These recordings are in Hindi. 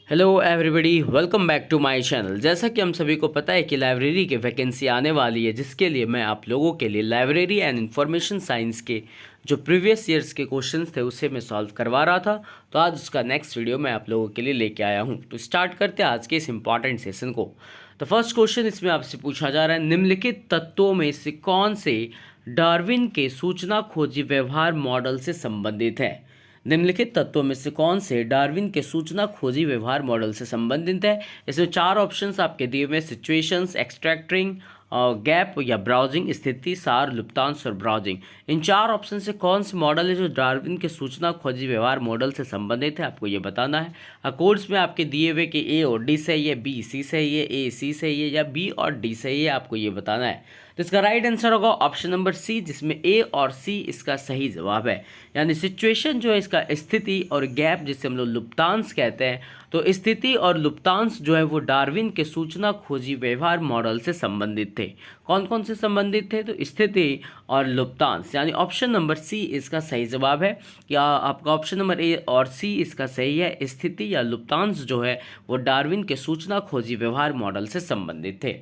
Hello everybody, welcome back to my channel. जैसा कि हम सभी को पता है कि लाइब्रेरी की वैकेंसी आने वाली है, जिसके लिए मैं आप लोगों के लिए लाइब्रेरी एंड इंफॉर्मेशन साइंस के जो प्रीवियस ईयर्स के क्वेश्चंस थे उसे मैं सॉल्व करवा रहा था। तो आज उसका नेक्स्ट वीडियो मैं आप लोगों के लिए लेके आया हूं। तो स्टार्ट करते हैं आज के इस इंपॉर्टेंट सेशन को। तो फर्स्ट क्वेश्चन इसमें आपसे पूछा जा रहा है, निम्नलिखित तत्वों में से कौन से डार्विन के सूचना खोजी व्यवहार मॉडल से संबंधित है। निम्नलिखित तत्वों में से कौन से डार्विन के सूचना खोजी व्यवहार मॉडल से संबंधित है। इसमें चार ऑप्शंस आपके दिए हुए, सिचुएशंस, एक्सट्रैक्टिंग, गैप या ब्राउजिंग, स्थिति, सार, लुप्तांश और ब्राउजिंग। इन चार ऑप्शन से कौन से मॉडल है जो डार्विन के सूचना खोजी व्यवहार मॉडल से संबंधित है, आपको ये बताना है। कोड्स में आपके दिए हुए कि ए और डी सही है, बी सी सही है, ए सी सही है या बी और डी सही है, आपको ये बताना है। तो इसका राइट आंसर होगा ऑप्शन नंबर सी, जिसमें ए और सी इसका सही जवाब है। यानी सिचुएशन जो है इसका स्थिति और गैप जिसे हम लोग लुप्तांश कहते हैं, तो स्थिति और लुप्तांश जो है वो डार्विन के सूचना खोजी व्यवहार मॉडल से संबंधित थे। कौन कौन से संबंधित थे? तो स्थिति और लुप्तांश, यानी ऑप्शन नंबर सी इसका सही जवाब है। क्या आपका ऑप्शन नंबर ए और सी इसका सही है? स्थिति या लुप्तांश जो है वो डार्विन के सूचना खोजी व्यवहार मॉडल से संबंधित थे।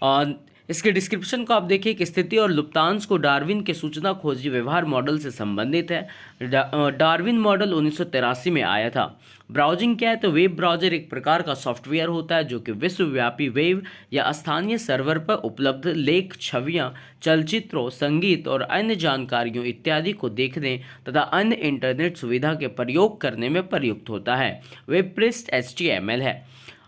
और इसके डिस्क्रिप्शन को आप देखिए कि स्थिति और लुप्तांश को डार्विन के सूचना खोजी व्यवहार मॉडल से संबंधित है। डार्विन मॉडल 1983 में आया था। ब्राउजिंग क्या है? तो वेब ब्राउजर एक प्रकार का सॉफ्टवेयर होता है जो कि विश्वव्यापी वेब या स्थानीय सर्वर पर उपलब्ध लेख, छवियां, चलचित्रों, संगीत और अन्य जानकारियों इत्यादि को देखने तथा अन्य इंटरनेट सुविधा के प्रयोग करने में प्रयुक्त होता है। वेब पृष्ठ HTML है।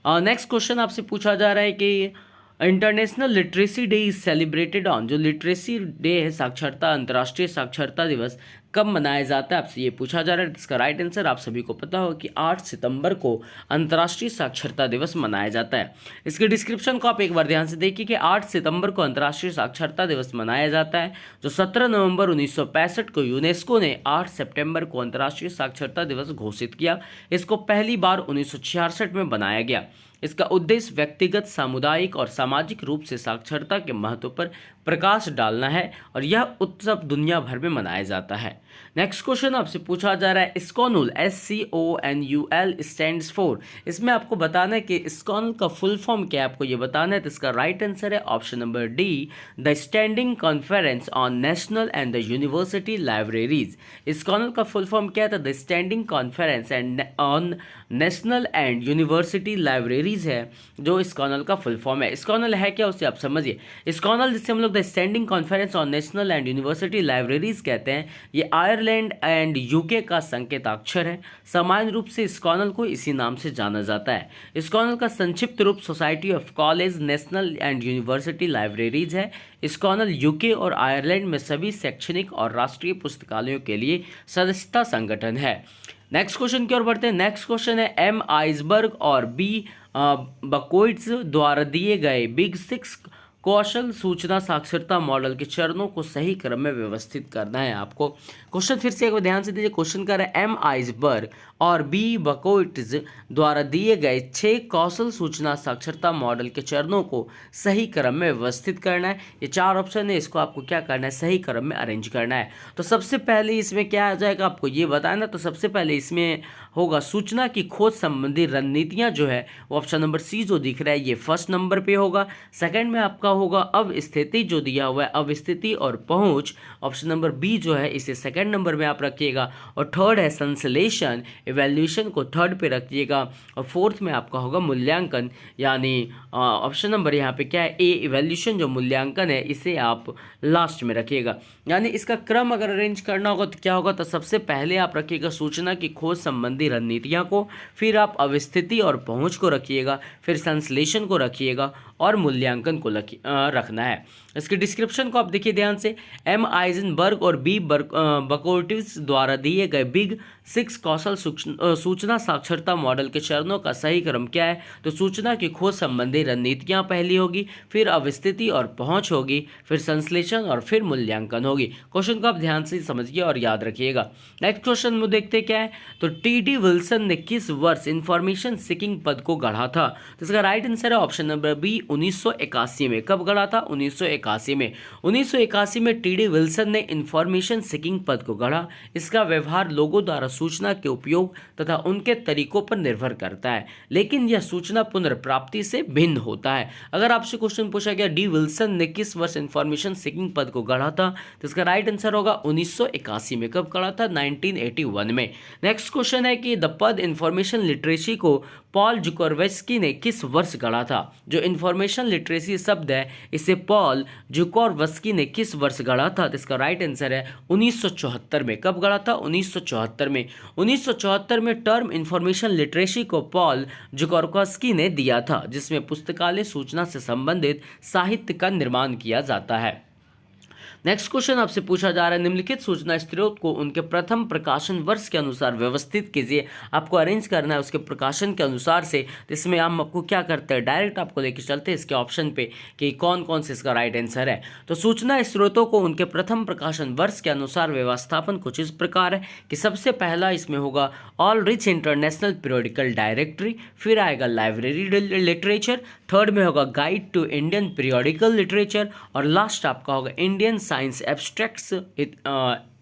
नेक्स्ट क्वेश्चन आपसे पूछा जा रहा है कि international literacy day is celebrated on, जो लिटरेसी डे है, साक्षरता अंतर्राष्ट्रीय साक्षरता दिवस, कब मनाया जाता है, आपसे ये पूछा जा रहा है। इसका राइट आंसर आप सभी को पता हो कि 8 सितंबर को अंतर्राष्ट्रीय साक्षरता दिवस मनाया जाता है। इसके डिस्क्रिप्शन को आप एक बार ध्यान से देखिए कि 8 सितंबर को अंतर्राष्ट्रीय साक्षरता दिवस मनाया जाता है, जो 17 नवंबर 1965 को यूनेस्को ने 8 सितंबर को अंतर्राष्ट्रीय साक्षरता दिवस घोषित किया। इसको पहली बार 1966 में बनाया गया। इसका उद्देश्य व्यक्तिगत, सामुदायिक और सामाजिक रूप से साक्षरता के महत्व पर प्रकाश डालना है और यह उत्सव दुनिया भर में मनाया जाता है। नेक्स्ट क्वेश्चन आपसे पूछा जा रहा है, स्कॉनुल SCONUL स्टैंड्स फॉर। इसमें आपको बताना है कि स्कॉनुल का फुल फॉर्म क्या है, आपको ये बताना है। तो इसका राइट आंसर है option number D, the standing conference on national and the university libraries. SCONUL का फुल फॉर्म क्या था? The standing conference and on national and university libraries है जो स्कॉनल का फुल फॉर्म है। स्कॉनल है क्या, उसे आप समझिए। स्कॉनल जिसे हम लोग the standing conference on national and university libraries कहते हैं, ये आयरलैंड एंड यूके का संकेताक्षर है। सामान्य रूप से स्कॉनल को इसी नाम से जाना जाता है। स्कॉनल का संक्षिप्त रूप society of college, national and university libraries है। स्कॉनल यूके और आयरलैंड में सभी शैक्षणिक और राष्ट्रीय पुस्तकालयों के लिए सदस्यता संगठन है। नेक्स्ट क्वेश्चन की ओर बढ़ते हैं। नेक्स्ट क्वेश्चन है, एम आइसबर्ग और बी बकोइट्स द्वारा दिए गए बिग 6 कौशल सूचना साक्षरता मॉडल के चरणों को सही क्रम में व्यवस्थित करना है आपको। क्वेश्चन फिर से एक बार ध्यान से दीजिए। क्वेश्चन कर रहा है, एम आइसबर्ग और बी बकोइट्स द्वारा दिए गए 6 कौशल सूचना साक्षरता मॉडल के चरणों को सही क्रम में व्यवस्थित करना है। ये 4 ऑप्शन है, इसको आपको क्या करना है? सही क्रम में अरेंज करना है। तो सबसे पहले इसमें क्या आ जाएगा, आपको ये बताना। तो सबसे पहले इसमें होगा सूचना की खोज संबंधी रणनीतियां, जो है वो ऑप्शन नंबर सी जो दिख रहा है ये फर्स्ट नंबर पे होगा। सेकंड में आपका होगा अब स्थिति जो दिया हुआ है, अब स्थिति और पहुंच, ऑप्शन नंबर बी जो है इसे सेकंड नंबर में आप रखिएगा। और थर्ड है संश्लेषण, इवैल्यूएशन को थर्ड पे रखिएगा। और फोर्थ में आपका होगा मूल्यांकन, यानी ऑप्शन नंबर यहाँ पे क्या है? ए, इवैल्यूएशन जो मूल्यांकन है इसे आप लास्ट में रखिएगा। यानी इसका क्रम अगर अरेंज करना होगा तो क्या होगा? तो सबसे पहले आप रखिएगा सूचना की खोज संबंधी रणनीतियां को, फिर आप अवस्थिति और पहुंच को रखिएगा, फिर संश्लेषण को रखिएगा और मूल्यांकन को रखना है। इसके डिस्क्रिप्शन को आप देखिए ध्यान से। एम आइजनबर्ग और बी बकोटिव्स द्वारा दिए गए बिग 6 कौशल सूचना साक्षरता मॉडल के चरणों का सही क्रम क्या है? तो सूचना की खोज संबंधी रणनीतियां पहली होगी, फिर अवस्थिति और पहुंच होगी, फिर संश्लेषण और फिर मूल्यांकन होगी। क्वेश्चन को आप ध्यान से समझिए और याद रखिएगा। नेक्स्ट क्वेश्चन में देखते क्या है, तो TD विल्सन ने किस वर्ष इंफॉर्मेशन सीकिंग पद को गढ़ा था? तो इसका राइट आंसर है ऑप्शन नंबर बी, 1981 में। कब गढ़ा था? 1981 1981 में। 1981 में टी.डी. विल्सन ने इंफॉर्मेशन सीकिंग पद को गढ़ा। इसका व्यवहार लोगों द्वारा सूचना के उपयोग तथा उनके तरीकों पर निर्भर करता है, लेकिन यह सूचना पुनर्प्राप्ति से भिन्न होता है। अगर आपसे क्वेश्चन पूछा गया डी विल्सन ने किस वर्ष इंफॉर्मेशन सीकिंग पद को गढ़ा था, तो इसका राइट आंसर होगा 1981 में। कब गढ़ा था? 1981 में। नेक्स्ट क्वेश्चन है कि द पद इंफॉर्मेशन लिटरेसी को पॉल जुकोरवस्की ने किस वर्ष गढ़ा था? जो इंफॉर्मेशन लिटरेसी शब्द है, इसे पॉल जुकोरवस्की ने किस वर्ष गढ़ा था? तो इसका राइट आंसर है 1974 में। कब गढ़ा था? 1974 में। 1974 में टर्म इंफॉर्मेशन लिटरेसी को पॉल जुकोरवस्की ने दिया था, जिसमें पुस्तकालय सूचना से संबंधित साहित्य का निर्माण किया जाता है। नेक्स्ट क्वेश्चन आपसे पूछा जा रहा है, निम्नलिखित सूचना स्रोत को उनके प्रथम प्रकाशन वर्ष के अनुसार व्यवस्थित कीजिए। आपको अरेंज करना है उसके प्रकाशन के अनुसार से। तो इसमें हम आपको क्या करते हैं, डायरेक्ट आपको लेकर चलते हैं इसके ऑप्शन पे कि कौन कौन से इसका राइट आंसर है। तो सूचना स्रोतों को उनके प्रथम प्रकाशन वर्ष के अनुसार व्यवस्थापन कुछ इस प्रकार है कि सबसे पहला इसमें होगा Ulrich international periodical directory, फिर आएगा लाइब्रेरी लिटरेचर, थर्ड में होगा guide to Indian periodical literature, और लास्ट आपका होगा इंडियन साइंस एब्स्ट्रैक्ट्स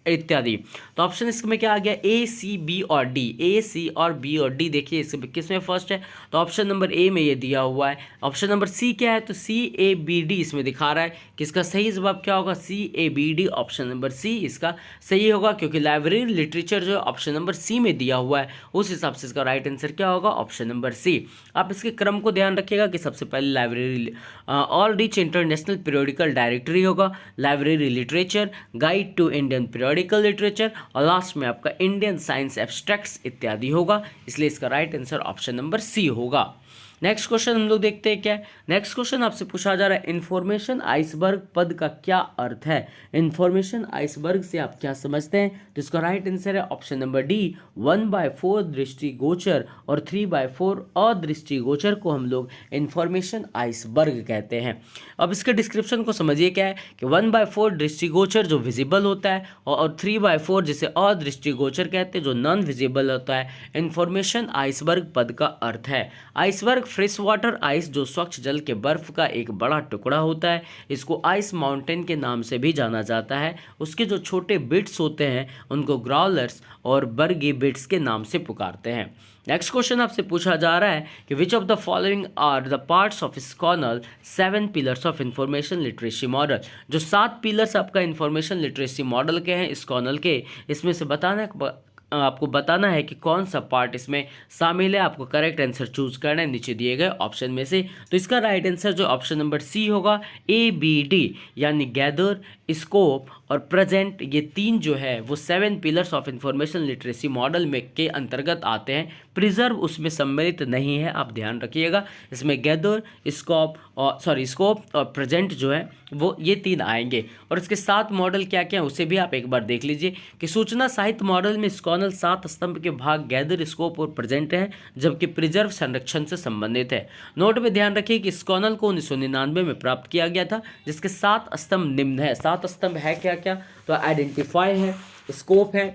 इत्यादि। तो ऑप्शन इसमें क्या आ गया? ए, सी, बी और डी। ए, सी और बी और डी देखिए इसमें किसमें फर्स्ट है, तो ऑप्शन नंबर ए में ये दिया हुआ है। ऑप्शन नंबर सी क्या है? तो सी, ए, बी, डी इसमें दिखा रहा है कि इसका सही जवाब क्या होगा? C, A, B, D. Option number C इसका सही होगा, क्योंकि लाइब्रेरी लिटरेचर जो ऑप्शन नंबर सी में दिया हुआ है, उस हिसाब से इसका राइट आंसर क्या होगा? Option number C. आप इसके क्रम को ध्यान रखिएगा कि सबसे पहले library Ulrich international periodical directory होगा, library literature, guide to Indian periodical literature, और लास्ट में आपका इंडियन साइंस एब्स्ट्रैक्ट्स इत्यादि होगा। इसलिए इसका right answer option number C होगा। नेक्स्ट क्वेश्चन हम लोग देखते हैं क्या है। नेक्स्ट क्वेश्चन आपसे पूछा जा रहा है, इंफॉर्मेशन आइसबर्ग पद का क्या अर्थ है? इंफॉर्मेशन आइसबर्ग से आप क्या समझते हैं? तो इसका राइट आंसर है ऑप्शन नंबर डी, 1/4 दृष्टिगोचर और 3/4 अदृष्टिगोचर को हम लोग इंफॉर्मेशन आइसबर्ग कहते हैं। अब इसके डिस्क्रिप्शन को समझिए क्या है कि 1/4 दृष्टिगोचर जो विजिबल होता है, और 3/4 जिसे अदृष्टिगोचर कहते हैं जो नॉन विजिबल होता है। इंफॉर्मेशन आइसबर्ग पद का अर्थ है, आइसबर्ग फ्रेश वाटर आइस जो स्वच्छ जल के बर्फ का एक बड़ा टुकड़ा होता है, इसको आइस माउंटेन के नाम से भी जाना जाता है। उसके जो छोटे बिट्स होते हैं उनको ग्राउलर्स और बर्गी बिट्स के नाम से पुकारते हैं। नेक्स्ट क्वेश्चन आपसे पूछा जा रहा है कि which of the following are the parts of SCONUL 7 pillars of information literacy model. जो 7 पिलर्स आपका इंफॉर्मेशन लिटरेसी मॉडल के हैं स्कॉनल के, इसमें से आपको बताना है कि कौन सा पार्ट इसमें शामिल है। आपको करेक्ट आंसर चूज करना है नीचे दिए गए ऑप्शन में से। तो इसका राइट आंसर जो ऑप्शन नंबर सी होगा, ए, बी, डी, यानी गैदर, स्कोप और प्रेजेंट, ये 3 जो है वो 7 pillars of information literacy model में के अंतर्गत आते हैं। प्रिजर्व उसमें सम्मिलित नहीं है, आप ध्यान रखिएगा। इसमें गैदर, स्कोप और प्रेजेंट जो है वो ये 3 आएंगे। और इसके 7 मॉडल क्या क्या हैं उसे भी आप एक बार देख लीजिए कि सूचना साहित्य मॉडल में स्कॉनल 7 स्तंभ के भाग गैदर, स्कोप और प्रेजेंट हैं, जबकि प्रिजर्व संरक्षण से संबंधित है। नोट में ध्यान रखिए कि स्कॉनल को 1999 में प्राप्त किया गया था, जिसके 7 स्तंभ निम्न है। 7 स्तंभ है क्या क्या? तो आइडेंटिफाई है, स्कोप है,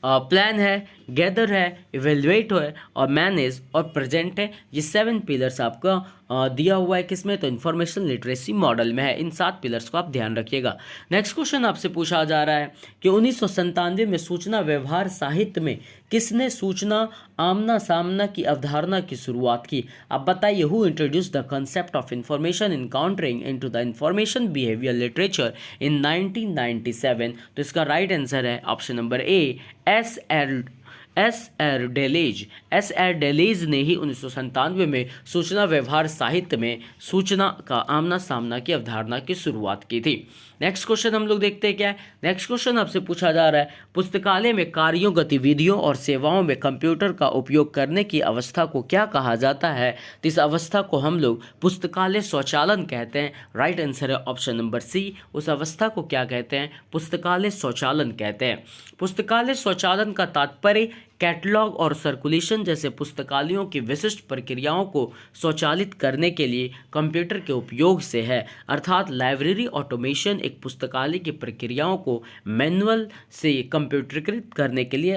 प्लान है, गैदर है, इवेल्युएट है और मैनेज और प्रेजेंट है। ये 7 पिलर्स आपका दिया हुआ है किसमें? तो इन्फॉर्मेशन लिटरेसी मॉडल में है। इन 7 पिलर्स को आप ध्यान रखिएगा। नेक्स्ट क्वेश्चन आपसे पूछा जा रहा है कि 1997 में सूचना व्यवहार साहित्य में किसने सूचना आमना सामना की अवधारणा की शुरुआत की? आप बताइए, who introduce the concept of information encountering into the information behaviour literature in 1997? तो इसका राइट आंसर है option number A, Erdelez ने ही 1997 में सूचना व्यवहार साहित्य में सूचना का आमना सामना की अवधारणा की शुरुआत की थी। नेक्स्ट क्वेश्चन हम लोग देखते हैं क्या है। नेक्स्ट क्वेश्चन आपसे पूछा जा रहा है, पुस्तकालय में कार्यों, गतिविधियों और सेवाओं में कंप्यूटर का उपयोग करने की अवस्था को क्या कहा जाता है? तो इस अवस्था को हम लोग पुस्तकालय स्वचालन कहते हैं। राइट आंसर है ऑप्शन नंबर सी। उस अवस्था को क्या कहते हैं? पुस्तकालय स्वचालन कहते हैं। पुस्तकालय स्वचालन का तात्पर्य कैटलॉग और सर्कुलेशन जैसे पुस्तकालयों की विशिष्ट प्रक्रियाओं को स्वचालित करने के लिए कंप्यूटर के उपयोग से है। अर्थात लाइब्रेरी ऑटोमेशन एक पुस्तकालय की प्रक्रियाओं को मैनुअल से कंप्यूटरीकृत करने के लिए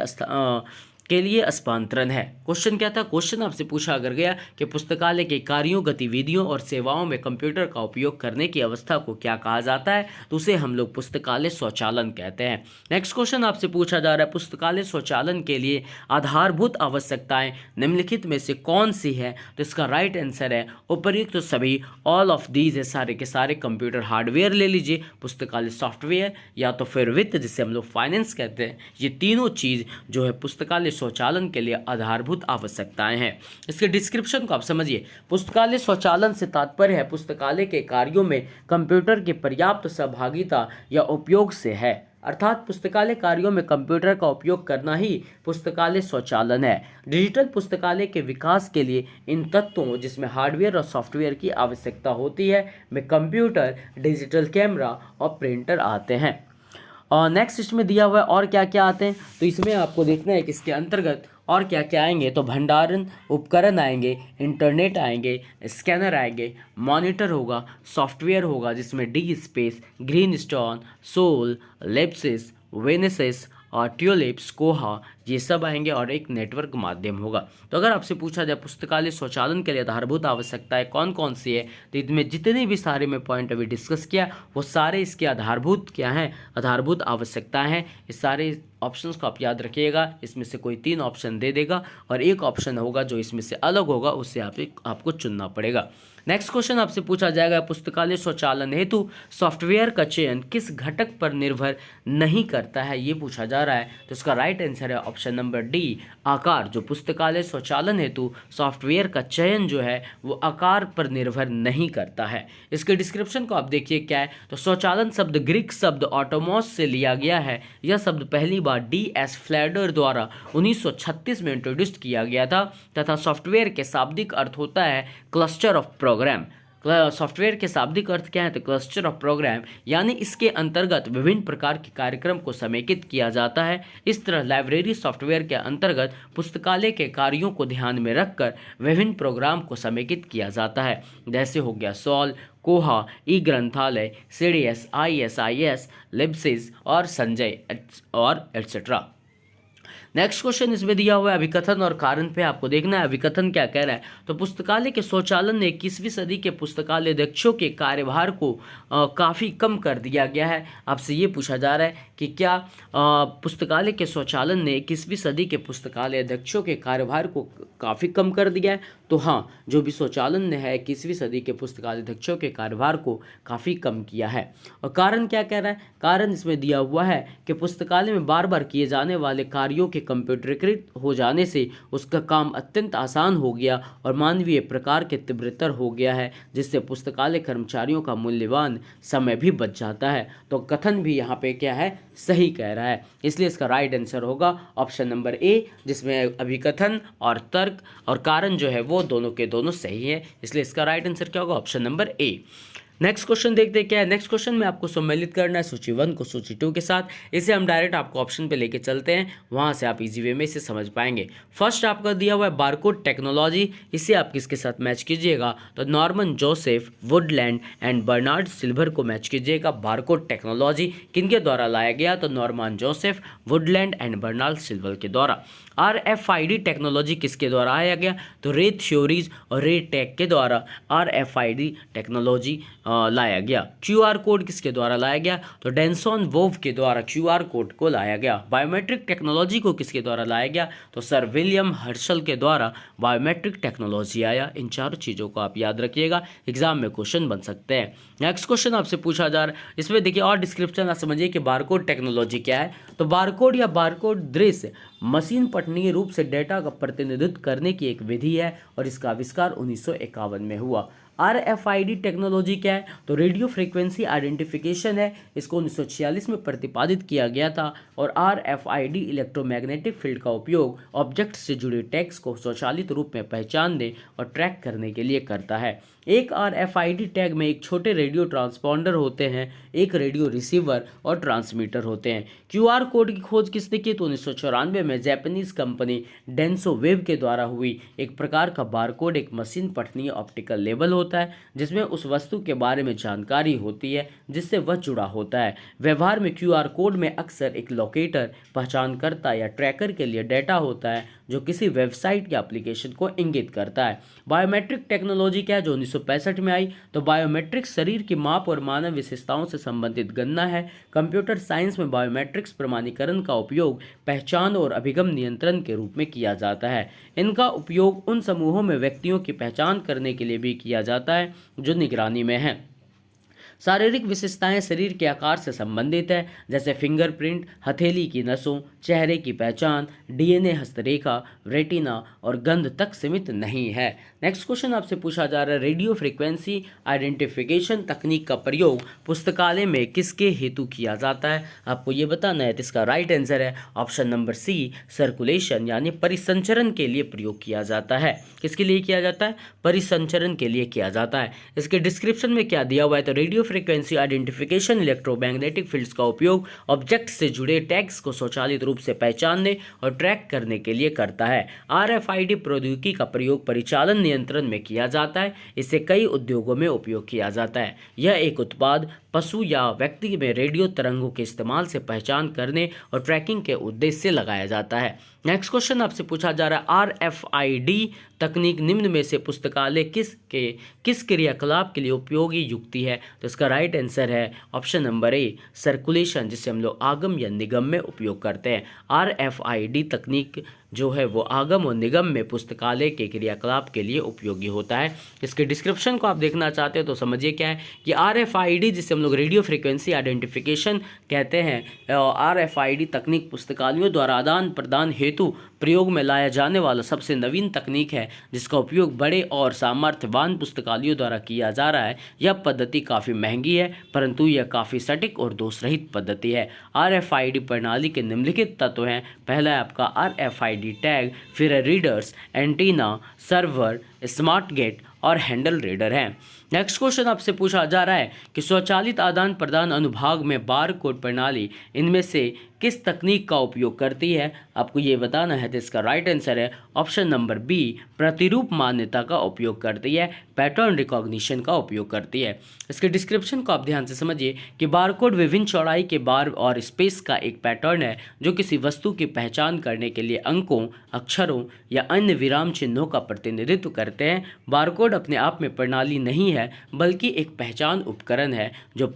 के लिए स्थानांतरण है। क्वेश्चन क्या था? क्वेश्चन आपसे पूछा अगर गया कि पुस्तकालय के कार्यों, गतिविधियों और सेवाओं में कंप्यूटर का उपयोग करने की अवस्था को क्या कहा जाता है, तो उसे हम लोग पुस्तकालय स्वचालन कहते हैं। नेक्स्ट क्वेश्चन आपसे पूछा जा रहा है, पुस्तकालय स्वचालन के लिए आधारभूत आवश्यकताएं निम्नलिखित में से कौन सी है, तो इसका राइट आंसर है उपर्युक्त तो सभी, ऑल ऑफ दीज है, सारे के सारे। कंप्यूटर हार्डवेयर ले लीजिए, पुस्तकालय सॉफ्टवेयर, या तो फिर वित्त जिसे हम लोग फाइनेंस कहते हैं, ये तीनों चीज़ जो है पुस्तकालय स्वचालन के लिए आधारभूत आवश्यकताएं हैं। इसके डिस्क्रिप्शन को आप समझिए। पुस्तकालय स्वचालन से तात्पर्य है पुस्तकालय के कार्यों में कंप्यूटर की पर्याप्त सहभागिता या उपयोग से है, अर्थात पुस्तकालय कार्यों में कंप्यूटर का उपयोग करना ही पुस्तकालय स्वचालन है। डिजिटल पुस्तकालय के विकास के लिए इन तत्वों, जिसमें हार्डवेयर और सॉफ्टवेयर की आवश्यकता होती है, में कंप्यूटर, डिजिटल कैमरा और प्रिंटर आते हैं। और नेक्स्ट इसमें दिया हुआ है और क्या क्या आते हैं, तो इसमें आपको देखना है कि इसके अंतर्गत और क्या क्या आएंगे। तो भंडारण उपकरण आएंगे, इंटरनेट आएंगे, स्कैनर आएंगे, मॉनिटर होगा, सॉफ्टवेयर होगा जिसमें DSpace, Greenstone, SOUL, LibSys, वेनेसिस और ट्यूलिप्स, कोहा, ये सब आएंगे, और एक नेटवर्क माध्यम होगा। तो अगर आपसे पूछा जाए पुस्तकालय स्वचालन के लिए आधारभूत आवश्यकताएं कौन कौन सी है, तो इनमें जितने भी सारे मैं पॉइंट अभी डिस्कस किया वो सारे इसके आधारभूत क्या हैं, आधारभूत आवश्यकताएं हैं। इस सारे ऑप्शंस को आप याद रखिएगा, इसमें से कोई 3 ऑप्शन दे देगा और एक ऑप्शन होगा जो इसमें से अलग होगा, उससे आपको चुनना पड़ेगा। नेक्स्ट क्वेश्चन आपसे पूछा जाएगा, पुस्तकालय स्वचालन हेतु सॉफ्टवेयर का चयन किस घटक पर निर्भर नहीं करता है, ये पूछा जा रहा है। तो इसका राइट आंसर है ऑप्शन नंबर डी, आकार। जो पुस्तकालय स्वचालन हेतु सॉफ्टवेयर का चयन जो है वो आकार पर निर्भर नहीं करता है। इसके डिस्क्रिप्शन को आप देखिए क्या है, तो स्वचालन शब्द ग्रीक शब्द ऑटोमोस से लिया गया है। यह शब्द पहली बार D.S. फ्लैडर द्वारा 1936 में इंट्रोड्यूस किया गया था, तथा सॉफ्टवेयर के शाब्दिक अर्थ होता है क्लस्टर ऑफ प्रोग्राम। सॉफ्टवेयर के शाब्दिक अर्थ क्या है, तो क्लस्टर ऑफ प्रोग्राम, यानी इसके अंतर्गत विभिन्न प्रकार के कार्यक्रम को समेकित किया जाता है। इस तरह लाइब्रेरी सॉफ्टवेयर के अंतर्गत पुस्तकालय के कार्यों को ध्यान में रखकर विभिन्न प्रोग्राम को समेकित किया जाता है, जैसे हो गया सॉल, कोहा, ई ग्रंथालय, CDS, ISIS, लिब्सिस और संजय और एटसेट्रा। नेक्स्ट क्वेश्चन इसमें दिया हुआ है अभिकथन और कारण पे आपको देखना है अभिकथन क्या कह रहा है। तो पुस्तकालय के स्वचालन ने 21वीं सदी के पुस्तकालय अध्यक्षों के कार्यभार को काफ़ी कम कर दिया गया है। आपसे ये पूछा जा रहा है कि क्या पुस्तकालय के स्वचालन ने 21वीं सदी के पुस्तकालय अध्यक्षों के कार्यभार को काफ़ी कम कर दिया है। तो हाँ, जो भी स्वचालन ने है 21वीं सदी के पुस्तकालय अध्यक्षों के कार्यभार को काफ़ी कम किया है। और कारण क्या कह रहा है, कारण इसमें दिया हुआ है कि पुस्तकालय में बार बार किए जाने वाले कार्यों के कंप्यूटरीकृत हो जाने से उसका काम अत्यंत आसान हो गया और मानवीय प्रकार के तीव्रतर हो गया है, जिससे पुस्तकालय कर्मचारियों का मूल्यवान समय भी बच जाता है। तो कथन भी यहाँ पे क्या है, सही कह रहा है, इसलिए इसका राइट आंसर होगा ऑप्शन नंबर ए, जिसमें अभिकथन और तर्क और कारण जो है वो दोनों के दोनों सही है, इसलिए इसका राइट आंसर क्या होगा, ऑप्शन नंबर ए। नेक्स्ट क्वेश्चन देखते हैं क्या है। नेक्स्ट क्वेश्चन में आपको सम्मिलित करना है सूची 1 को सूची 2 के साथ। इसे हम डायरेक्ट आपको ऑप्शन पे लेके चलते हैं, वहां से आप इजी वे में इसे समझ पाएंगे। फर्स्ट आपका दिया हुआ है बारकोड टेक्नोलॉजी, इसे आप किसके साथ मैच कीजिएगा, तो Norman Joseph Woodland and Bernard Silver को मैच कीजिएगा। बारकोड टेक्नोलॉजी किनके द्वारा लाया गया, तो Norman Joseph Woodland and Bernard Silver के द्वारा। RFID टेक्नोलॉजी किसके द्वारा आया गया, तो रे थ्योरीज और रे टेक के द्वारा RFID टेक्नोलॉजी लाया गया। QR कोड किसके द्वारा लाया गया, तो डेंसॉन वोव के द्वारा QR कोड को लाया गया। बायोमेट्रिक टेक्नोलॉजी को किसके द्वारा लाया गया, तो सर विलियम हर्शल के द्वारा बायोमेट्रिक टेक्नोलॉजी आया। इन चारों चीज़ों को आप याद रखिएगा, एग्जाम में क्वेश्चन बन सकते हैं। नेक्स्ट क्वेश्चन आपसे पूछा जा रहा है, इसमें देखिए और डिस्क्रिप्शन आप समझिए कि बारकोड टेक्नोलॉजी क्या है। तो बारकोड या बारकोड दृश्य मशीन पठनीय रूप से डेटा का प्रतिनिधित्व करने की एक विधि है और इसका आविष्कार 1951 में हुआ। RFID टेक्नोलॉजी क्या है, तो रेडियो फ्रीक्वेंसी आइडेंटिफिकेशन है, इसको 1946 में प्रतिपादित किया गया था। और RFID इलेक्ट्रोमैग्नेटिक फील्ड का उपयोग ऑब्जेक्ट से जुड़े टैग्स को स्वचालित रूप में पहचानने और ट्रैक करने के लिए करता है। एक RFID टैग में एक छोटे रेडियो ट्रांसपॉन्डर होते हैं, एक रेडियो रिसीवर और ट्रांसमीटर होते हैं। QR कोड की खोज किसने की, तो 1994 में जापानीज कंपनी डेंसो वेव के द्वारा हुई। एक प्रकार का बारकोड एक मशीन पठनीय ऑप्टिकल लेबल होता होता है जिसमें उस वस्तु के बारे में जानकारी होती है जिससे वह जुड़ा होता है। व्यवहार में क्यूआर कोड में अक्सर एक लोकेटर, पहचानकर्ता या ट्रैकर के लिए डेटा होता है जो किसी वेबसाइट या एप्लीकेशन को इंगित करता है। बायोमेट्रिक टेक्नोलॉजी क्या है जो 1965 में आई, तो बायोमेट्रिक शरीर की माप और मानव विशेषताओं से संबंधित गणना है। कंप्यूटर साइंस में बायोमेट्रिक्स प्रमाणीकरण का उपयोग पहचान और अभिगम नियंत्रण के रूप में किया जाता है। इनका उपयोग उन समूहों में व्यक्तियों की पहचान करने के लिए भी किया जाता है जो निगरानी में हैं। शारीरिक विशेषताएं शरीर के आकार से संबंधित है, जैसे फिंगरप्रिंट, हथेली की नसों, चेहरे की पहचान, डीएनए, हस्तरेखा, रेटिना और गंध तक सीमित नहीं है। नेक्स्ट क्वेश्चन आपसे पूछा जा रहा है, रेडियो फ्रीक्वेंसी आइडेंटिफिकेशन तकनीक का प्रयोग पुस्तकालय में किसके हेतु किया जाता है? आपको ये बताना है। तो इसका राइट आंसर है ऑप्शन नंबर सी, सर्कुलेशन यानी परिसंचरण के लिए प्रयोग किया जाता है। किसके लिए किया जाता है? परिसंचरण के लिए किया जाता है। इसके डिस्क्रिप्शन में क्या दिया हुआ है? तो radio frequency identification electromagnetic fields का उपयोग ऑब्जेक्ट से जुड़े टैग्स को स्वचालित रूप से पहचानने और ट्रैक करने के लिए करता है। आरएफआईडी प्रौद्योगिकी का प्रयोग परिचालन नियंत्रण में किया जाता है। इसे कई उद्योगों में उपयोग किया जाता है। यह एक उत्पाद, पशु या व्यक्ति में रेडियो तरंगों के इस्तेमाल से पहचान करने और ट्रैकिंग के उद्देश्य से लगाया जाता है। नेक्स्ट क्वेश्चन आपसे पूछा जा रहा है, आरएफआईडी तकनीक निम्न में से पुस्तकालय किस क्रियाकलाप के लिए उपयोगी युक्ति है? तो इसका राइट आंसर है ऑप्शन नंबर ए, सर्कुलेशन, जिसे हम लोग आगम या निगम में उपयोग करते हैं। आरएफआईडी तकनीक जो है वो आगम और निगम में पुस्तकालय के क्रियाकलाप के लिए उपयोगी होता है। इसके डिस्क्रिप्शन को आप देखना चाहते हो तो समझिए क्या है कि आरएफआईडी, जिसे हम लोग रेडियो फ्रीक्वेंसी आइडेंटिफिकेशन कहते हैं, आरएफआईडी तकनीक पुस्तकालयों द्वारा आदान प्रदान हेतु प्रयोग में लाया जाने वाला सबसे नवीन तकनीक है जिसका उपयोग बड़े और सामर्थ्यवान पुस्तकालयों द्वारा किया जा रहा है। यह पद्धति काफ़ी महंगी है परंतु यह काफ़ी सटीक और दोषरहित पद्धति है। आरएफआईडी प्रणाली के निम्नलिखित तत्व हैं। पहला है आपका आरएफआईडी टैग, फिर है readers, antenna, server, smart gate और हैंडल रीडर है। नेक्स्ट क्वेश्चन आपसे पूछा जा रहा है कि स्वचालित आदान प्रदान अनुभाग में बार कोड प्रणाली इनमें से किस तकनीक का उपयोग करती है? आपको ये बताना है। तो इसका राइट आंसर है ऑप्शन नंबर बी, प्रतिरूप मान्यता का उपयोग करती है, पैटर्न रिकॉग्निशन का उपयोग करती है। इसके डिस्क्रिप्शन को आप ध्यान से समझिए कि बारकोड विभिन्न चौड़ाई के बार और स्पेस का एक पैटर्न है जो किसी वस्तु की पहचान करने के लिए अंकों, अक्षरों या अन्य विराम चिन्हों का प्रतिनिधित्व करते हैं। बारकोड अपने आप में प्रणाली नहीं है बल्कि एक पहचान उपकरण है जो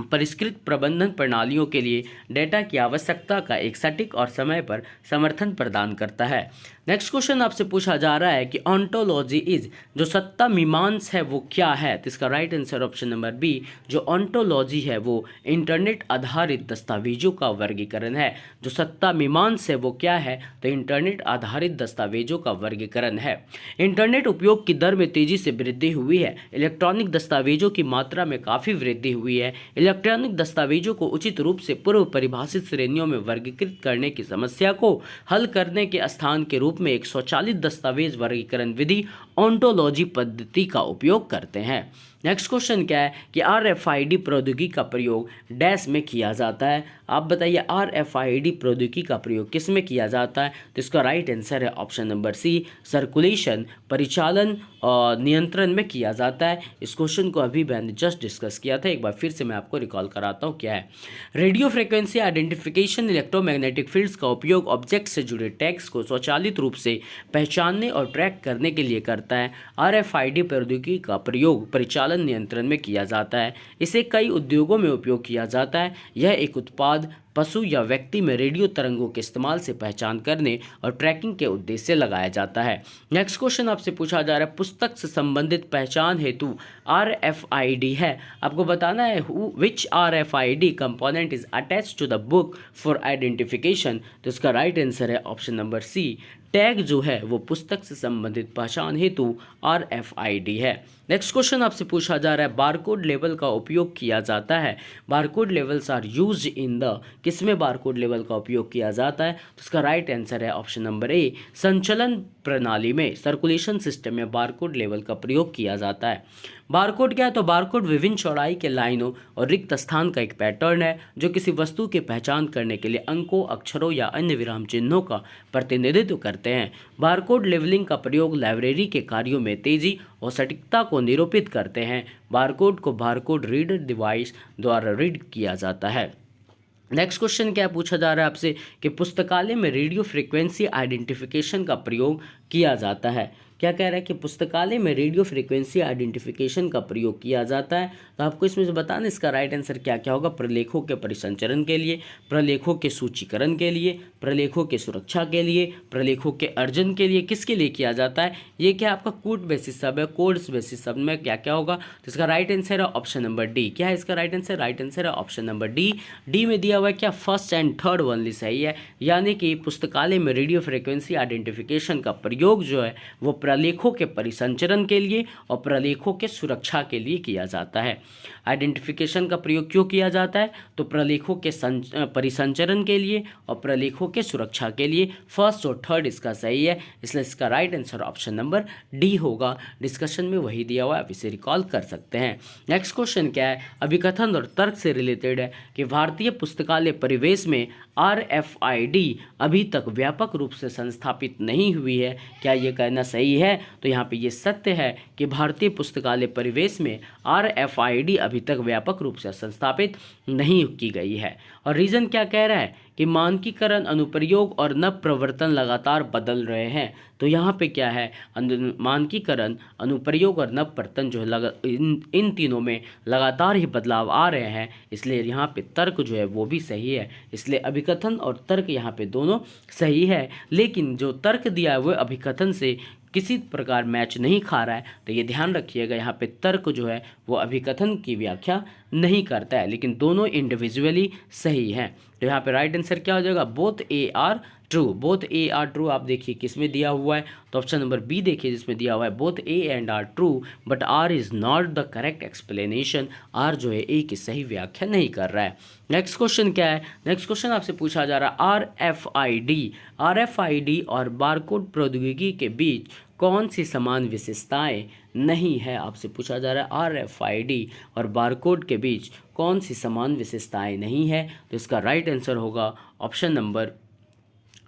परिष्कृत प्रबंधन प्रणालियों के लिए डेटा की आवश्यकता का एक सटीक और समय पर समर्थन प्रदान करता है। नेक्स्ट क्वेश्चन आपसे पूछा जा रहा है कि ऑन्टोलॉजी इज, जो सत्ता मीमांस है वो क्या है? तो इसका right answer option number B, जो ऑन्टोलॉजी है वो इंटरनेट आधारित दस्तावेजों का वर्गीकरण है। जो सत्ता मीमांस है वो क्या है? तो इंटरनेट आधारित दस्तावेजों का वर्गीकरण है। इंटरनेट उपयोग की दर में तेजी से वृद्धि हुई है। इलेक्ट्रॉनिक दस्तावेजों की मात्रा में काफ़ी वृद्धि हुई है। इलेक्ट्रॉनिक दस्तावेजों को उचित रूप से पूर्व परिभाषित श्रेणियों में वर्गीकृत करने की समस्या को हल करने के स्थान के रूप में एक स्वचालित दस्तावेज वर्गीकरण विधि ओंटोलॉजी पद्धति का उपयोग करते हैं। नेक्स्ट क्वेश्चन क्या है कि आरएफआईडी प्रौद्योगिकी का प्रयोग डैश में किया जाता है। आप बताइए आरएफआईडी प्रौद्योगिकी का प्रयोग किस में किया जाता है? तो इसका राइट आंसर है ऑप्शन नंबर सी, सर्कुलेशन, परिचालन और नियंत्रण में किया जाता है। इस क्वेश्चन को अभी मैंने जस्ट डिस्कस किया था, एक बार फिर से मैं आपको रिकॉल कराता हूँ क्या है। Radio frequency identification electromagnetic fields का उपयोग ऑब्जेक्ट से जुड़े टैग्स को स्वचालित रूप से पहचानने और ट्रैक करने के लिए करता है। आरएफआईडी प्रौद्योगिकी का प्रयोग परिचालन नियंत्रण में किया जाता है। इसे कई उद्योगों में उपयोग किया जाता है। यह एक उत्पाद, पशु या व्यक्ति में रेडियो तरंगों के इस्तेमाल से पहचान करने और ट्रैकिंग के उद्देश्य से लगाया जाता है। नेक्स्ट क्वेश्चन आपसे पूछा जा रहा है, पुस्तक से संबंधित पहचान हेतु आरएफआईडी है। आपको बताना है which RFID component is attached to the book for identification. तो इसका राइट आंसर है ऑप्शन नंबर सी, टैग जो है वो पुस्तक से संबंधित पहचान हेतु आरएफआईडी है। नेक्स्ट क्वेश्चन आपसे पूछा जा रहा है, बारकोड लेवल का उपयोग किया जाता है। Barcode labels are used in the, किसमें बारकोड लेवल का उपयोग किया जाता है? तो इसका राइट आंसर है ऑप्शन नंबर ए, संचलन प्रणाली में, सर्कुलेशन सिस्टम में बारकोड लेवल का प्रयोग किया जाता है। बारकोड क्या है? तो बारकोड विभिन्न चौड़ाई के लाइनों और रिक्त स्थान का एक पैटर्न है जो किसी वस्तु की पहचान करने के लिए अंकों, अक्षरों या अन्य विराम चिन्हों का प्रतिनिधित्व करता है। कहते हैं। बारकोड लेवलिंग का प्रयोग लाइब्रेरी के कार्यों में तेजी और सटीकता को निरूपित करते हैं। बारकोड को बारकोड रीडर डिवाइस द्वारा रीड किया जाता है। नेक्स्ट क्वेश्चन क्या पूछा जा रहा है आपसे कि पुस्तकालय में रेडियो फ्रीक्वेंसी आइडेंटिफिकेशन का प्रयोग किया जाता है। क्या कह रहा है कि पुस्तकालय में रेडियो फ्रीक्वेंसी आइडेंटिफिकेशन का प्रयोग किया जाता है। तो आपको इसमें से बताना इसका राइट आंसर क्या क्या होगा। प्रलेखों के परिसंचरण के लिए, प्रलेखों के सूचीकरण के लिए, प्रलेखों के सुरक्षा के लिए, प्रलेखों के अर्जन के लिए, किसके लिए किया जाता है। ये क्या आपका कोड बेसिस सब है, कोड्स बेसिस सब में क्या क्या होगा। तो इसका राइट आंसर है ऑप्शन नंबर डी। क्या है इसका राइट आंसर। राइट आंसर है ऑप्शन नंबर डी। डी में दिया हुआ है क्या फर्स्ट एंड थर्ड ओनली सही है। यानी कि पुस्तकालय में रेडियो फ्रीक्वेंसी आइडेंटिफिकेशन का प्रयोग जो है वो प्रलेखों के परिसंचरण के लिए और प्रलेखों के सुरक्षा के लिए किया जाता है। आइडेंटिफिकेशन का प्रयोग क्यों किया जाता है। तो प्रलेखों के परिसंचरण के लिए और प्रलेखों के सुरक्षा के लिए। फर्स्ट और थर्ड इसका सही है, इसलिए इसका right answer option number D होगा। डिस्कशन में वही दिया हुआ है, आप इसे रिकॉल कर सकते हैं। नेक्स्ट क्वेश्चन क्या है, अभिकथन और तर्क से रिलेटेड है कि भारतीय पुस्तकालय परिवेश में RFID अभी तक व्यापक रूप से संस्थापित नहीं हुई है। क्या ये कहना सही है। तो यहाँ पे ये सत्य है कि भारतीय पुस्तकालय परिवेश में RFID अभी तक व्यापक रूप से संस्थापित नहीं की गई है। और रीज़न क्या कह रहा है कि मानकीकरण, अनुप्रयोग और नव प्रवर्तन लगातार बदल रहे हैं। तो यहाँ पे क्या है, मानकीकरण, अनुप्रयोग और नव प्रवर्तन जो है इन तीनों में लगातार ही बदलाव आ रहे हैं, इसलिए यहाँ पे तर्क जो है वो भी सही है। इसलिए अभिकथन और तर्क यहाँ पे दोनों सही है, लेकिन जो तर्क दिया है वो अभिकथन से किसी प्रकार मैच नहीं खा रहा है। तो ये ध्यान रखिएगा, यहाँ पे तर्क जो है वो अभिकथन की व्याख्या नहीं करता है, लेकिन दोनों इंडिविजुअली सही हैं। तो यहाँ पे राइट आंसर क्या हो जाएगा, both A R true. Both A R true आप देखिए किस में दिया हुआ है, तो ऑप्शन नंबर बी देखिए जिसमें दिया हुआ है both A and R true but R is not the correct explanation. R जो है ए की सही व्याख्या नहीं कर रहा है। नेक्स्ट क्वेश्चन क्या है, नेक्स्ट क्वेश्चन आपसे पूछा जा रहा है RFID और बारकोड प्रौद्योगिकी के बीच कौन सी समान विशेषताएं नहीं है। आपसे पूछा जा रहा है RFID और बारकोड के बीच कौन सी समान विशेषताएं नहीं है। तो इसका राइट आंसर होगा option number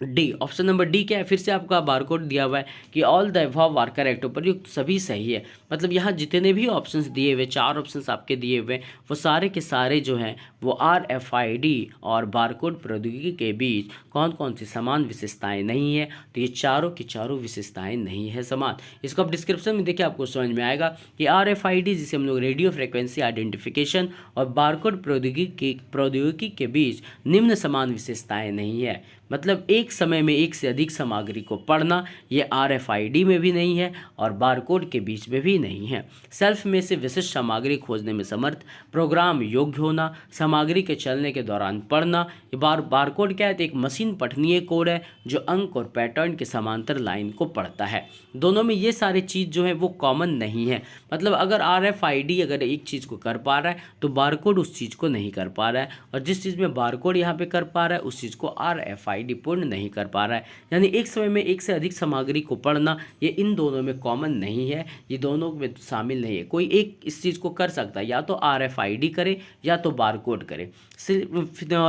D. Option number D क्या है, फिर से आपका बारकोड दिया हुआ है कि all the above are correct, प्रयुक्त सभी सही है। मतलब यहाँ जितने भी ऑप्शंस दिए हुए, 4 ऑप्शंस आपके दिए हुए, वो सारे के सारे जो हैं वो RFID और बारकोड प्रौद्योगिकी के बीच कौन कौन सी समान विशेषताएं नहीं है। तो ये चारों की चारों विशेषताएं नहीं है समान। इसको आप डिस्क्रिप्शन में देखिए, आपको समझ में आएगा कि RFID जिसे हम लोग रेडियो फ्रिक्वेंसी आइडेंटिफिकेशन और बारकोड प्रौद्योगिकी के बीच निम्न समान विशेषताएं नहीं है। मतलब एक समय में एक से अधिक सामग्री को पढ़ना, ये RFID में भी नहीं है और बारकोड के बीच में भी नहीं है। सेल्फ में से विशिष्ट सामग्री खोजने में समर्थ, प्रोग्राम योग्य होना, सामग्री के चलने के दौरान पढ़ना। ये बारकोड क्या है, तो एक मशीन पठनीय कोड है जो अंक और पैटर्न के समांतर लाइन को पढ़ता है। दोनों में ये सारे चीज़ जो है वो कॉमन नहीं है। मतलब अगर RFID अगर एक चीज़ को कर पा रहा है तो बारकोड उस चीज़ को नहीं कर पा रहा है, और जिस चीज़ में बारकोड यहाँ पे कर पा रहा है उस चीज़ को RFID पूर्ण नहीं कर पा रहा है। यानी एक समय में एक से अधिक सामग्री को पढ़ना, ये इन दोनों में कॉमन नहीं है, ये दोनों में शामिल नहीं है। कोई एक इस चीज़ को कर सकता है, या तो RFID करे या तो बारकोड करे।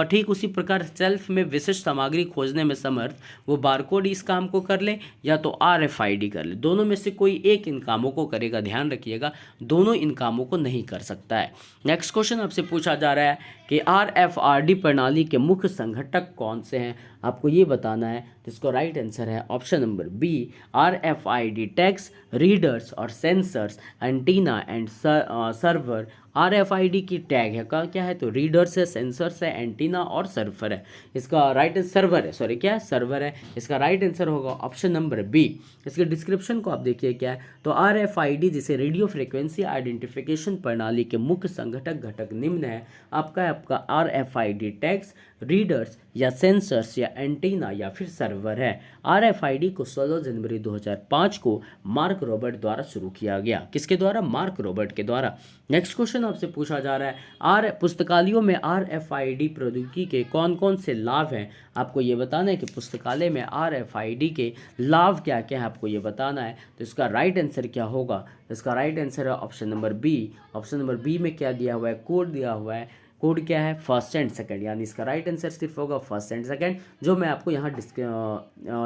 ठीक उसी प्रकार सेल्फ में विशिष्ट सामग्री खोजने में समर्थ, वो बारकोड इस काम को कर ले या तो RFID कर ले। दोनों में से कोई एक इन कामों को करेगा, ध्यान रखिएगा, दोनों इन कामों को नहीं कर सकता है। नेक्स्ट क्वेश्चन आपसे पूछा जा रहा है कि RFID प्रणाली के मुख्य संघटक कौन से हैं। आपको ये बताना है, तो इसको राइट आंसर है option number B. RFID tags, readers और sensors, antenna and server. RFID की टैग है का क्या है, तो रीडर्स है, सेंसर्स है, एंटीना और सर्वर है। इसका राइट सर्वर है, सॉरी क्या है, सर्वर है। इसका राइट आंसर होगा ऑप्शन नंबर बी। इसके डिस्क्रिप्शन को आप देखिए क्या है, तो RFID जिसे रेडियो फ्रिक्वेंसी आइडेंटिफिकेशन प्रणाली के मुख्य संघटक घटक निम्न है। आपका RFID टैग्स, रीडर्स या सेंसर्स या एंटीना या फिर सर्वर है। RFID को 16 जनवरी 2005 को मार्क रॉबर्ट द्वारा शुरू किया गया। किसके द्वारा, मार्क रॉबर्ट के द्वारा। नेक्स्ट क्वेश्चन आपसे पूछा जा रहा है पुस्तकालयों में RFID प्रौद्योगिकी के कौन कौन से लाभ हैं। आपको ये बताना है कि पुस्तकालय में RFID के लाभ क्या क्या है, आपको ये बताना है। तो इसका राइट आंसर क्या होगा, इसका राइट आंसर है option number B. Option number B में क्या दिया हुआ है, कोड दिया हुआ है कोड क्या है, फर्स्ट एंड सेकंड, यानी इसका राइट आंसर सिर्फ होगा फर्स्ट एंड सेकंड, जो मैं आपको यहाँ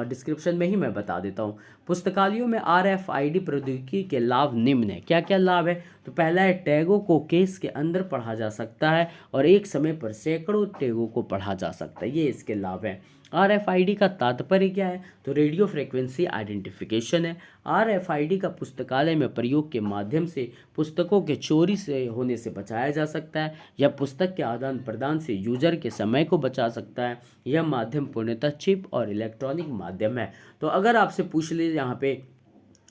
डिस्क्रिप्शन में ही मैं बता देता हूँ। पुस्तकालयों में RFID प्रौद्योगिकी के लाभ निम्न है। क्या क्या लाभ है? तो पहला है, टैगों को केस के अंदर पढ़ा जा सकता है और एक समय पर सैकड़ों टैगों को पढ़ा जा सकता है, ये इसके लाभ है। RFID का तात्पर्य क्या है? तो रेडियो फ्रिक्वेंसी आइडेंटिफिकेशन है। RFID का पुस्तकालय में प्रयोग के माध्यम से पुस्तकों के चोरी से होने से बचाया जा सकता है, या पुस्तक के आदान प्रदान से यूजर के समय को बचा सकता है। यह माध्यम पूर्णतः चिप और इलेक्ट्रॉनिक माध्यम है। तो अगर आपसे पूछ लीजिए यहाँ पे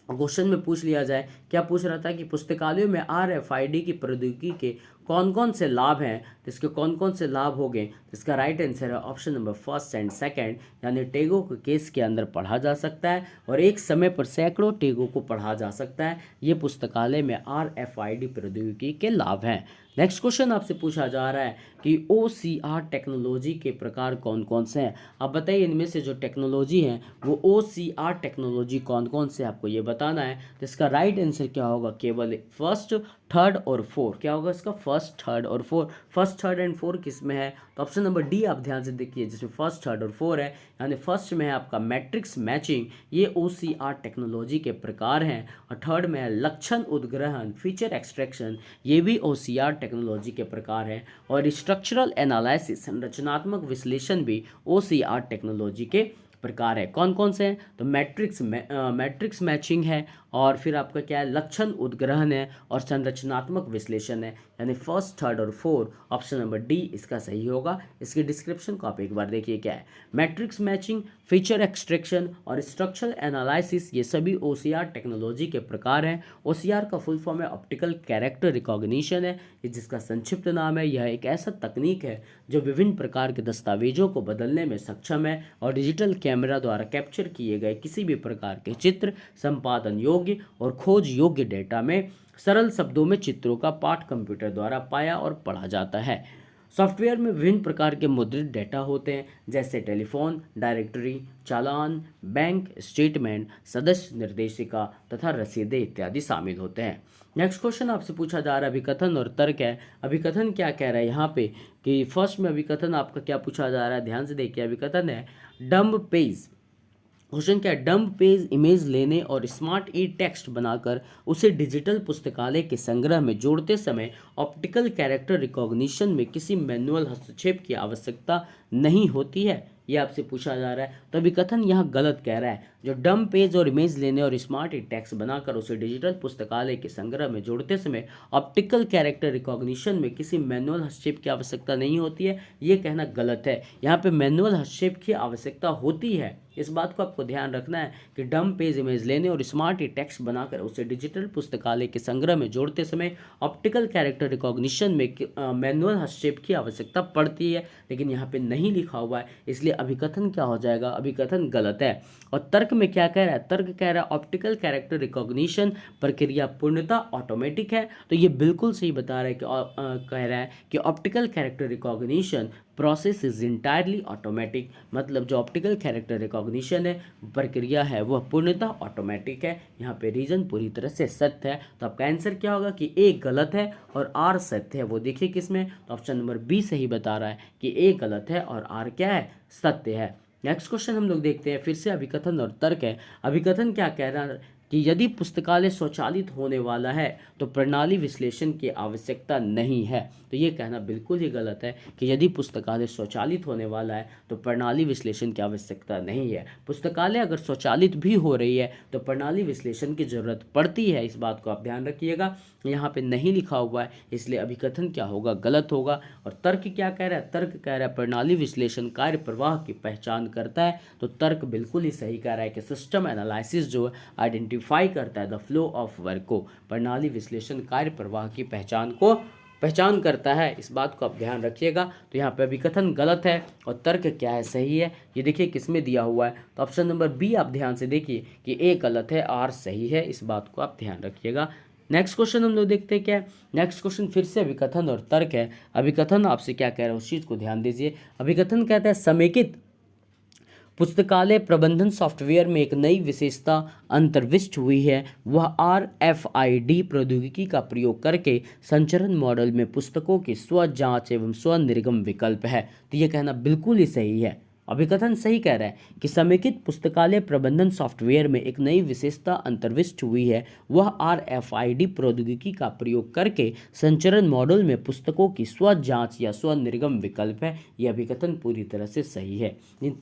क्वेश्चन में पूछ लिया जाए, क्या पूछ रहा था कि पुस्तकालयों में RFID की प्रौद्योगिकी के कौन कौन से लाभ हैं, तो इसके कौन कौन से लाभ हो गए, तो इसका राइट आंसर है option number first and second, यानी टैगों को केस के अंदर पढ़ा जा सकता है और एक समय पर सैकड़ों टैगों को पढ़ा जा सकता है। ये पुस्तकालय में RFID प्रौद्योगिकी के लाभ हैं। नेक्स्ट क्वेश्चन आपसे पूछा जा रहा है कि OCR टेक्नोलॉजी के प्रकार कौन कौन से हैं। आप बताइए इनमें से जो टेक्नोलॉजी हैं वो OCR टेक्नोलॉजी कौन कौन से, आपको ये बताना है। तो इसका राइट आंसर क्या होगा? केवल फर्स्ट, थर्ड और फोर। क्या होगा इसका? फर्स्ट, थर्ड और four. First, third and four किस में है? तो ऑप्शन नंबर डी आप ध्यान से देखिए, जिसमें फर्स्ट, थर्ड और फोर है। यानी फर्स्ट में है आपका मैट्रिक्स मैचिंग, ये OCR टेक्नोलॉजी के प्रकार हैं। और थर्ड में है लक्षण उद्ग्रहण, फीचर एक्सट्रैक्शन, ये भी OCR टेक्नोलॉजी के प्रकार है। और स्ट्रक्चरल एनालिसिस, संरचनात्मक विश्लेषण भी OCR टेक्नोलॉजी के प्रकार है। कौन कौन से हैं? तो मैट्रिक्स मैचिंग है, और फिर आपका क्या है, लक्षण उद्ग्रहण है, और संरचनात्मक विश्लेषण है। यानी फर्स्ट, थर्ड और फोर, ऑप्शन नंबर डी इसका सही होगा। इसकी डिस्क्रिप्शन को आप एक बार देखिए क्या है। मैट्रिक्स मैचिंग, फीचर एक्सट्रैक्शन और स्ट्रक्चरल एनालिसिस, ये सभी OCR टेक्नोलॉजी के प्रकार हैं। OCR का फुल फॉर्म है ऑप्टिकल कैरेक्टर रिकॉग्निशन है, ये जिसका संक्षिप्त नाम है। यह एक ऐसा तकनीक है जो विभिन्न प्रकार के दस्तावेजों को बदलने में सक्षम है और डिजिटल कैमरा द्वारा कैप्चर किए गए किसी भी प्रकार के चित्र, संपादन योग्य और खोज योग्य डेटा में सरल शब्दों में चित्रों का पाठ कंप्यूटर द्वारा पाया और पढ़ा जाता है। सॉफ्टवेयर में विभिन्न प्रकार के मुद्रित डेटा होते हैं, जैसे टेलीफोन डायरेक्टरी, चालान, बैंक स्टेटमेंट, सदस्य निर्देशिका तथा रसीदें इत्यादि शामिल होते हैं। नेक्स्ट क्वेश्चन आपसे पूछा जा रहा है अभिकथन और तर्क है। अभिकथन क्या कह रहा है यहाँ पे कि फर्स्ट में अभिकथन आपका क्या पूछा जा रहा है, ध्यान से देखिए। अभिकथन है डम्ब पेज। क्वेश्चन क्या है? डम्प पेज इमेज लेने और स्मार्ट ई टेक्स्ट बनाकर उसे डिजिटल पुस्तकालय के संग्रह में जोड़ते समय ऑप्टिकल कैरेक्टर रिकॉग्निशन में किसी मैनुअल हस्तक्षेप की आवश्यकता नहीं होती है, ये आपसे पूछा जा रहा है। तो अभिकथन यहाँ गलत कह रहा है। जो डम्प पेज और इमेज लेने और स्मार्ट ई टेक्स्ट बनाकर उसे डिजिटल पुस्तकालय के संग्रह में जोड़ते समय ऑप्टिकल कैरेक्टर रिकॉग्निशन में किसी मैनुअल हस्तक्षेप की आवश्यकता नहीं होती है, ये कहना गलत है। यहाँ पे मैनुअल हस्तक्षेप की आवश्यकता होती है, इस बात को आपको ध्यान रखना है कि डम्प पेज इमेज लेने और स्मार्ट ई टेक्स्ट बनाकर उसे डिजिटल पुस्तकालय के संग्रह में जोड़ते समय ऑप्टिकल कैरेक्टर रिकॉग्निशन में मैनुअल हस्तक्षेप की आवश्यकता पड़ती है, लेकिन यहाँ पे नहीं लिखा हुआ है, इसलिए अभिकथन क्या हो जाएगा? अभिकथन गलत है। और तर्क में क्या कह रहा है? तर्क कह रहा है ऑप्टिकल कैरेक्टर रिकॉग्निशन प्रक्रिया पूर्णतः ऑटोमेटिक है, तो ये बिल्कुल सही बता रहा है कि कह रहा है कि optical character recognition process is entirely automatic, मतलब जो ऑप्टिकल कैरेक्टर रिकॉग्निशन है, प्रक्रिया है, वह पूर्णतः ऑटोमेटिक है। यहाँ पे रीजन पूरी तरह से सत्य है, तो आपका आंसर क्या होगा कि ए गलत है और आर सत्य है। वो देखिए किसमें, तो ऑप्शन नंबर बी सही बता रहा है कि ए गलत है और आर क्या है? सत्य है। नेक्स्ट क्वेश्चन हम लोग देखते हैं, फिर से अभिकथन और तर्क है। अभिकथन क्या कह रहा है कि यदि पुस्तकालय स्वचालित होने वाला है तो प्रणाली विश्लेषण की आवश्यकता नहीं है। तो ये कहना बिल्कुल ही गलत है कि यदि पुस्तकालय स्वचालित होने वाला है तो प्रणाली विश्लेषण की आवश्यकता नहीं है। पुस्तकालय अगर स्वचालित भी हो रही है तो प्रणाली विश्लेषण की जरूरत पड़ती है, इस बात को आप ध्यान रखिएगा। यहाँ पे नहीं लिखा हुआ है, इसलिए अभिकथन क्या होगा? गलत होगा। और तर्क क्या कह रहा है? तर्क कह रहा है प्रणाली विश्लेषण कार्य प्रवाह की पहचान करता है, तो तर्क बिल्कुल ही सही कह रहा है कि सिस्टम एनालिसिस जो है आइडेंटिफाई करता है द फ्लो ऑफ वर्क को। प्रणाली विश्लेषण कार्य प्रवाह की पहचान करता है, इस बात को आप ध्यान रखिएगा। तो यहाँ पे अभिकथन गलत है और तर्क क्या है? सही है। ये देखिए किसमें दिया हुआ है, तो ऑप्शन नंबर बी आप ध्यान से देखिए कि ए गलत है, आर सही है, इस बात को आप ध्यान रखिएगा। नेक्स्ट क्वेश्चन हम लोग देखते हैं क्या है। नेक्स्ट क्वेश्चन फिर से अभिकथन और तर्क है। अभिकथन आपसे क्या कह रहा है उस चीज़ को ध्यान दीजिए। अभिकथन कहता है समेकित पुस्तकालय प्रबंधन सॉफ्टवेयर में एक नई विशेषता अंतर्विष्ट हुई है, वह RFID प्रौद्योगिकी का प्रयोग करके संचरण मॉडल में पुस्तकों की स्व जांच एवं स्व निर्गम विकल्प है। तो ये कहना बिल्कुल ही सही है, अभिकथन सही कह रहा है कि समेकित पुस्तकालय प्रबंधन सॉफ्टवेयर में एक नई विशेषता अंतर्विष्ट हुई है, वह RFID प्रौद्योगिकी का प्रयोग करके संचरण मॉडल में पुस्तकों की स्व जांच या स्व निर्गम विकल्प है। यह अभिकथन पूरी तरह से सही है।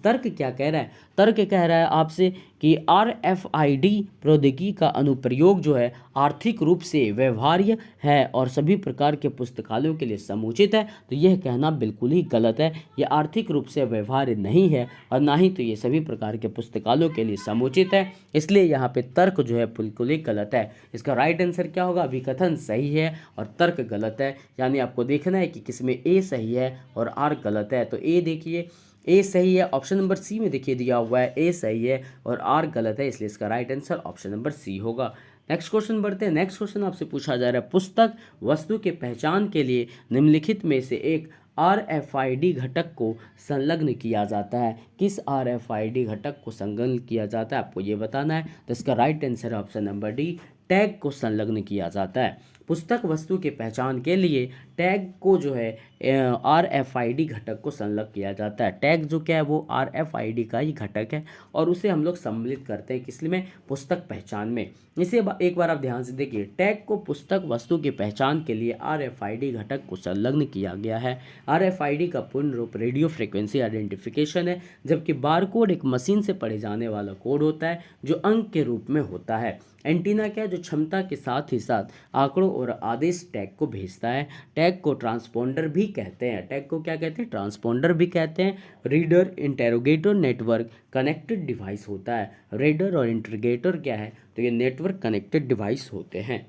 तर्क क्या कह रहा है? तर्क कह रहा है आपसे कि RFID प्रौद्योगिकी का अनुप्रयोग जो है आर्थिक रूप से व्यवहार्य है और सभी प्रकार के पुस्तकालयों के लिए समुचित है। तो यह कहना बिल्कुल ही गलत है। यह आर्थिक रूप से व्यवहार्य नहीं है और ना ही तो ये सभी प्रकार के पुस्तकालयों के लिए समुचित है, इसलिए यहाँ पे तर्क जो है बिल्कुल ही गलत है। इसका राइट आंसर क्या होगा? अभिकथन सही है और तर्क गलत है। यानी आपको देखना है कि किसमें ए सही है और आर गलत है। तो ए देखिए, ए सही है, ऑप्शन नंबर सी में देखिए दिया हुआ है ए सही है और आर गलत है, इसलिए इसका right answer option number C होगा। नेक्स्ट क्वेश्चन बढ़ते हैं। नेक्स्ट क्वेश्चन आपसे पूछा जा रहा है, पुस्तक वस्तु के पहचान के लिए निम्नलिखित में से एक RFID घटक को संलग्न किया जाता है। किस RFID घटक को संलग्न किया जाता है आपको ये बताना है। तो इसका राइट आंसर है ऑप्शन नंबर डी, टैग को संलग्न किया जाता है। पुस्तक वस्तु के पहचान के लिए टैग को जो है RFID घटक को संलग्न किया जाता है। टैग जो क्या है वो RFID का ही घटक है और उसे हम लोग सम्मिलित करते हैं किस में? पुस्तक पहचान में। इसे एक बार आप ध्यान से देखिए, टैग को पुस्तक वस्तु की पहचान के लिए RFID घटक को संलग्न किया गया है। RFID का पूर्ण रूप रेडियो फ्रिक्वेंसी आइडेंटिफिकेशन है, जबकि बारकोड एक मशीन से पढ़े जाने वाला कोड होता है जो अंक के रूप में होता है। एंटीना क्या है? जो क्षमता के साथ ही साथ आंकड़ों और आदेश टैग को भेजता है। टैग को ट्रांसपोंडर भी कहते हैं। टैग को क्या कहते हैं? ट्रांसपोंडर भी कहते हैं। Reader, interrogator, network connected device होता है। रीडर और इंटरगेटर क्या है? तो ये नेटवर्क कनेक्टेड डिवाइस होते हैं।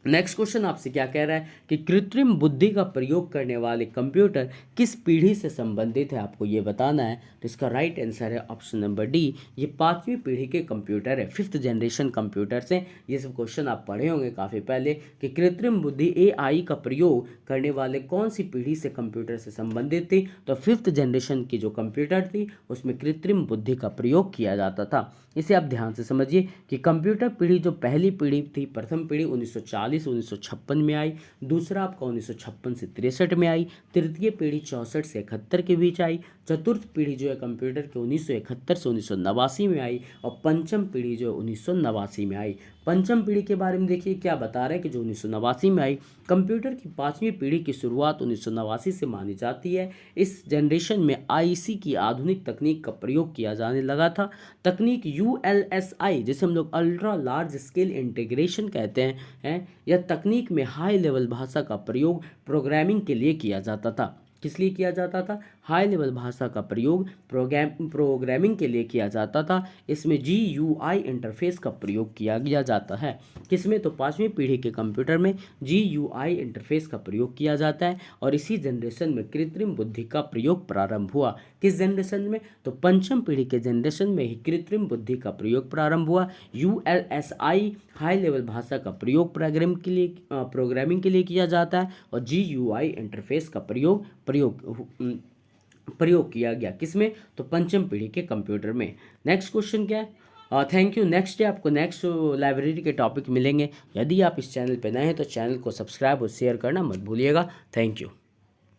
नेक्स्ट क्वेश्चन आपसे क्या कह रहा है कि कृत्रिम बुद्धि का प्रयोग करने वाले कंप्यूटर किस पीढ़ी से संबंधित है, आपको ये बताना है। तो इसका राइट आंसर है ऑप्शन नंबर डी, ये 5वीं पीढ़ी के कंप्यूटर है, 5th जनरेशन कंप्यूटर से। ये सब क्वेश्चन आप पढ़े होंगे काफ़ी पहले कि कृत्रिम बुद्धि AI का प्रयोग करने वाले कौन सी पीढ़ी से कंप्यूटर से संबंधित थी। तो 5th जनरेशन की जो कंप्यूटर थी उसमें कृत्रिम बुद्धि का प्रयोग किया जाता था। इसे आप ध्यान से समझिए कि कंप्यूटर पीढ़ी जो पहली पीढ़ी थी, प्रथम पीढ़ी 1940-1956 में आई, दूसरा आपका 1956 से 63 में आई, तृतीय पीढ़ी 64 से 71 के बीच आई, चतुर्थ पीढ़ी जो है कंप्यूटर के 1971 से 1989 में आई और पंचम पीढ़ी जो है 1989 में आई। पंचम पीढ़ी के बारे में देखिए क्या बता रहे हैं कि जो 1989 में आई, कंप्यूटर की 5वीं पीढ़ी की शुरुआत 1989 से मानी जाती है। इस जनरेशन में IC की आधुनिक तकनीक का प्रयोग किया जाने लगा था। तकनीक ULSI जिसे हम लोग अल्ट्रा लार्ज स्केल इंटीग्रेशन कहते हैं, यह तकनीक में हाई लेवल भाषा का प्रयोग प्रोग्रामिंग के लिए किया जाता था। किस लिए किया जाता था? हाई लेवल भाषा का प्रयोग प्रोग्रामिंग के लिए किया जाता था। इसमें GUI इंटरफेस का प्रयोग किया जाता है। किसमें? तो 5वीं पीढ़ी के कंप्यूटर में GUI इंटरफेस का प्रयोग किया जाता है और इसी जनरेशन में कृत्रिम बुद्धि का प्रयोग प्रारंभ हुआ। किस जनरेशन में? तो पंचम पीढ़ी के जनरेशन में ही कृत्रिम बुद्धि का प्रयोग प्रारंभ हुआ। ULSI हाई लेवल भाषा का प्रयोग प्रोग्रामिंग के लिए किया जाता है और GUI इंटरफेस का प्रयोग किया गया। किसमें? तो पंचम पीढ़ी के कंप्यूटर में। नेक्स्ट क्वेश्चन क्या है? Thank you. नेक्स्ट डे आपको नेक्स्ट लाइब्रेरी के टॉपिक मिलेंगे। यदि आप इस चैनल पर नए हैं तो चैनल को सब्सक्राइब और शेयर करना मत भूलिएगा। Thank you.